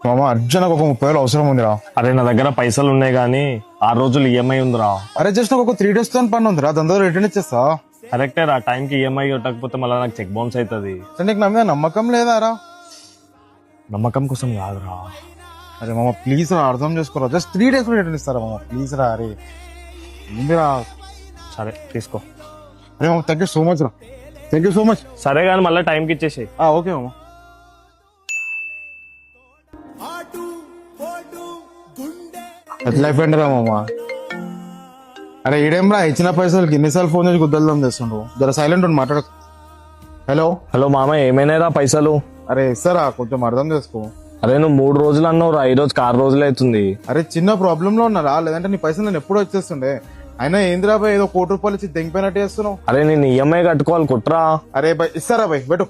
మామ అర్జున్ ఒక 30,000 అవసరం ఉందిరా. అరే నా దగ్గర పైసలు ఉన్నాయి గానీ 6 రోజులు ఈఎంఐ ఉందిరా. అరే జస్ట్ నాకు ఒక 3 days తో పని ఉందిరా, దాని ద్వారా రిటర్న్ ఇచ్చేస్తా. కరెక్టే రా, టైంకి ఈఎంఐ కట్టకపోతే మళ్ళీ నాకు చెక్ బౌన్స్ అవుతుంది. నీకు నా మీద నమ్మకం లేదారా? నమ్మకం కోసం కాదురా. అరే మామ ప్లీజ్ రా, అర్థం చేసుకోరా. జస్ట్ 3 days లో రిటర్న్ ఇస్తారా మామ, ప్లీజ్ రా. అరే ఏందిరా? సరే తీసుకో. అరే మామ థ్యాంక్ యూ సో మచ్ రా, థ్యాంక్ యూ సో మచ్. సరే కానీ మళ్ళీ టైంకి ఇచ్చేసేయి. ఓకే మామ. ఎట్లా అయిపోయిందిరా మామ? అరే ఈడేం రా, ఇచ్చిన పైసలకి ఎన్నిసార్లు ఫోన్ చేసి గుద్దల్దాం చేస్తుండ్రు. జర సైలెంట్ ఉండి మాట్లాడ. హలో హలో మామ, ఏమైనారా పైసలు? అరే ఇస్తారా, కొంచెం అర్థం చేసుకో. అరే నువ్వు 3 రోజులు అన్నావు, ఈ రోజుకి 6 రోజులు అవుతుంది. అరే చిన్న ప్రాబ్లం లో ఉన్నారా, లేదంటే నీ పైసలు నేను ఎప్పుడో వచ్చేస్తుండే. అయినా ఏందిరా బాయ్, ఏదో ₹1 కోటి ఇచ్చి దెంగిపోయినట్టు చేస్తున్నావు. అరే నేను ఈఎంఐ కట్టుకోవాలి కుట్రా. అరే బాయ్ ఇస్తారా బాయ్, పెట్టు.